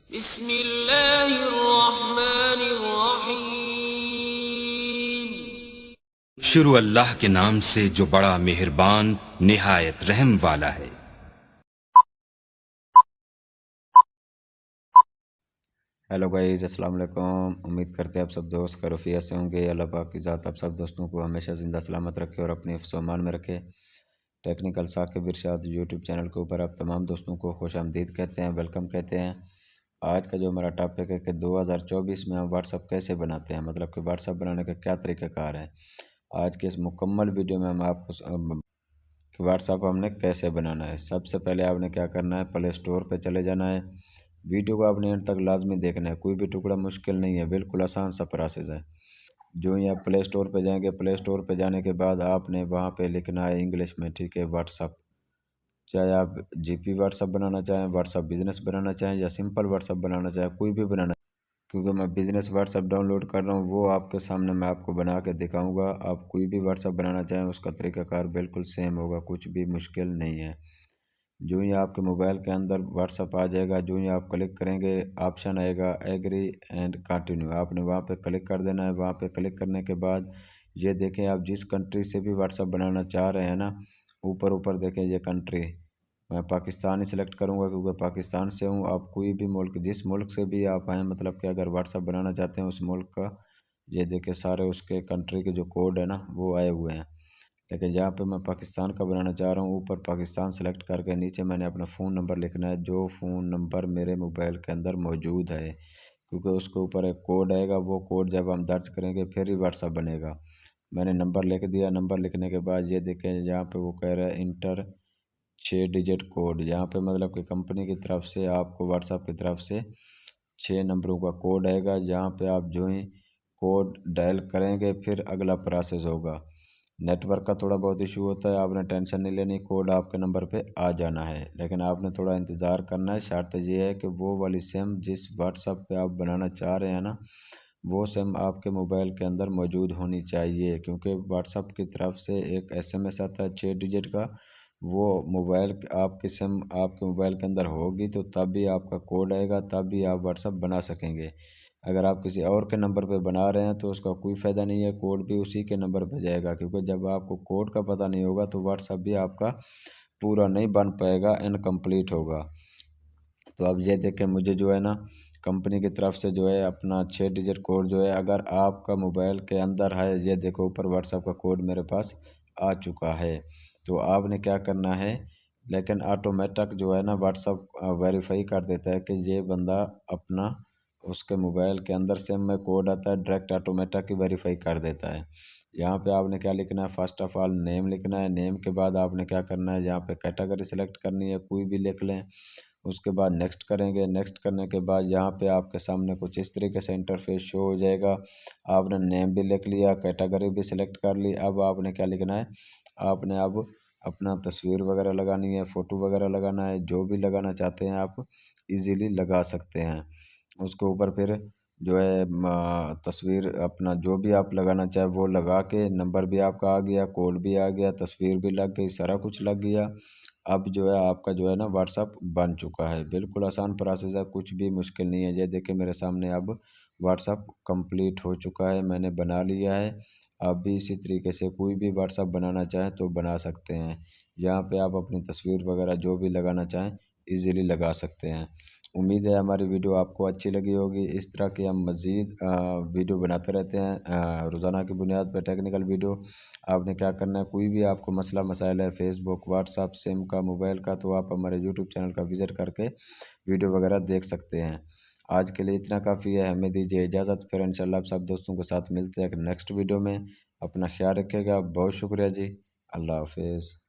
बिस्मिल्लाहिर्रहमानिर्रहीम। शुरू अल्लाह के नाम से जो बड़ा मेहरबान निहायत रहम वाला है। हेलो गाइस, अस्सलाम वालेकुम। उम्मीद करते हैं आप सब दोस्त खैरियत से होंगे। अल्लाह पाक की ज़ात आप सब दोस्तों को हमेशा ज़िंदा सलामत रखे और अपने हिफ्ज़ व अमान में रखे। टेक्निकल साकिब इरशाद यूट्यूब चैनल के ऊपर आप तमाम दोस्तों को खुश आमदीद कहते हैं, वेलकम कहते हैं। आज का जो हमारा टॉपिक है कि 2024 में हम व्हाट्सअप कैसे बनाते हैं, मतलब कि व्हाट्सअप बनाने का क्या तरीक़ाकार है। आज के इस मुकम्मल वीडियो में हम आपको कि व्हाट्सअप हमने कैसे बनाना है। सबसे पहले आपने क्या करना है, प्ले स्टोर पर चले जाना है। वीडियो को आपने एंड तक लाजमी देखना है, कोई भी टुकड़ा मुश्किल नहीं है, बिल्कुल आसान सा प्रोसेस है। जो ही आप प्ले स्टोर पे जाएंगे, प्ले स्टोर पे जाने के बाद आपने वहाँ पे लिखना है इंग्लिश में, ठीक है, व्हाट्सअप। चाहे आप जीपी व्हाट्सअप बनाना चाहें, व्हाट्सअप बिजनेस बनाना चाहें या सिंपल व्हाट्सअप बनाना चाहें, कोई भी बनाना, क्योंकि मैं बिज़नेस व्हाट्सअप डाउनलोड कर रहा हूँ, वो आपके सामने मैं आपको बना के दिखाऊंगा। आप कोई भी व्हाट्सअप बनाना चाहें उसका तरीक़ाकार बिल्कुल सेम होगा, कुछ भी मुश्किल नहीं है। जो ही आपके मोबाइल के अंदर व्हाट्सअप आ जाएगा, जो ही आप क्लिक करेंगे ऑप्शन आएगा एग्री एंड कंटिन्यू, आपने वहाँ पे क्लिक कर देना है। वहाँ पे क्लिक करने के बाद ये देखें, आप जिस कंट्री से भी व्हाट्सअप बनाना चाह रहे हैं ना, ऊपर ऊपर देखें ये कंट्री, मैं पाकिस्तान ही सिलेक्ट करूँगा क्योंकि पाकिस्तान से हूँ। आप कोई भी मुल्क, जिस मुल्क से भी आप आएँ, मतलब कि अगर व्हाट्सअप बनाना चाहते हैं उस मुल्क का, ये देखिए सारे उसके कंट्री के जो कोड है ना वो आए हुए हैं। लेकिन जहाँ पे मैं पाकिस्तान का बनाना चाह रहा हूँ, ऊपर पाकिस्तान सेलेक्ट करके नीचे मैंने अपना फ़ोन नंबर लिखना है, जो फ़ोन नंबर मेरे मोबाइल के अंदर मौजूद है, क्योंकि उसके ऊपर एक कोड आएगा। वो कोड जब हम दर्ज करेंगे फिर ही व्हाट्सअप बनेगा। मैंने नंबर लिख दिया। नंबर लिखने के बाद ये देखें यहाँ पे वो कह रहा है इंटर 6 डिजिट कोड, यहाँ पे मतलब कि कंपनी की तरफ से आपको व्हाट्सअप की तरफ से 6 नंबरों का कोड आएगा। जहाँ पे आप जो ही कोड डायल करेंगे फिर अगला प्रोसेस होगा। नेटवर्क का थोड़ा बहुत इशू होता है, आपने टेंशन नहीं लेनी, कोड आपके नंबर पे आ जाना है, लेकिन आपने थोड़ा इंतज़ार करना है। शर्त ये है कि वो वाली सिम जिस व्हाट्सअप पे आप बनाना चाह रहे हैं ना, वो सिम आपके मोबाइल के अंदर मौजूद होनी चाहिए, क्योंकि व्हाट्सअप की तरफ से एक एसएमएस आता है 6 डिजिट का। वो मोबाइल आपकी सिम आपके मोबाइल के अंदर होगी तो तब भी आपका कोड आएगा, तब भी आप व्हाट्सअप बना सकेंगे। अगर आप किसी और के नंबर पे बना रहे हैं तो उसका कोई फ़ायदा नहीं है, कोड भी उसी के नंबर पे जाएगा, क्योंकि जब आपको कोड का पता नहीं होगा तो व्हाट्सअप भी आपका पूरा नहीं बन पाएगा, इनकम्प्लीट होगा। तो अब ये देखें, मुझे जो है ना कंपनी की तरफ से जो है अपना 6 डिजिट कोड जो है, अगर आपका मोबाइल के अंदर है, ये देखो ऊपर व्हाट्सअप का कोड मेरे पास आ चुका है। तो आपने क्या करना है, लेकिन ऑटोमेटिक जो है ना व्हाट्सअप वेरीफाई कर देता है कि ये बंदा अपना, उसके मोबाइल के अंदर सिम में कोड आता है, डायरेक्ट ऑटोमेटिक ही वेरीफाई कर देता है। यहाँ पे आपने क्या लिखना है, फर्स्ट ऑफ ऑल नेम लिखना है। नेम के बाद आपने क्या करना है, यहाँ पे कैटेगरी सेलेक्ट करनी है, कोई भी लिख लें। उसके बाद नेक्स्ट करेंगे। नेक्स्ट करने के बाद यहाँ पे आपके सामने कुछ इस तरीके से इंटरफेस शो हो जाएगा। आपने नेम भी लिख लिया, कैटेगरी भी सिलेक्ट कर ली। अब आपने क्या लिखना है, आपने अब अपना तस्वीर वगैरह लगानी है, फ़ोटो वगैरह लगाना है, जो भी लगाना चाहते हैं आप इजीली लगा सकते हैं। उसके ऊपर फिर जो है तस्वीर अपना जो भी आप लगाना चाहे वो लगा के, नंबर भी आपका आ गया, कोड भी आ गया, तस्वीर भी लग गई, सारा कुछ लग गया। अब जो है आपका जो है ना व्हाट्सअप बन चुका है। बिल्कुल आसान प्रोसेस है, कुछ भी मुश्किल नहीं है। ये देखिए मेरे सामने अब व्हाट्सअप कंप्लीट हो चुका है, मैंने बना लिया है। आप भी इसी तरीके से कोई भी व्हाट्सअप बनाना चाहें तो बना सकते हैं। यहाँ पे आप अपनी तस्वीर वगैरह जो भी लगाना चाहें इजीली लगा सकते हैं। उम्मीद है हमारी वीडियो आपको अच्छी लगी होगी। इस तरह की हम मज़ीद वीडियो बनाते रहते हैं रोज़ाना की बुनियाद पर, टेक्निकल वीडियो। आपने क्या करना है, कोई भी आपको मसला मसाइल है फेसबुक, व्हाट्सअप, सिम का, मोबाइल का, तो आप हमारे यूट्यूब चैनल का विज़िट करके वीडियो वगैरह देख सकते हैं। आज के लिए इतना काफ़ी है, हमें दीजिए इजाज़त। फिर इंशाल्लाह आप सब दोस्तों के साथ मिलते हैं एक नेक्स्ट वीडियो में। अपना ख्याल रखिएगा। बहुत शुक्रिया जी। अल्लाह हाफिज़।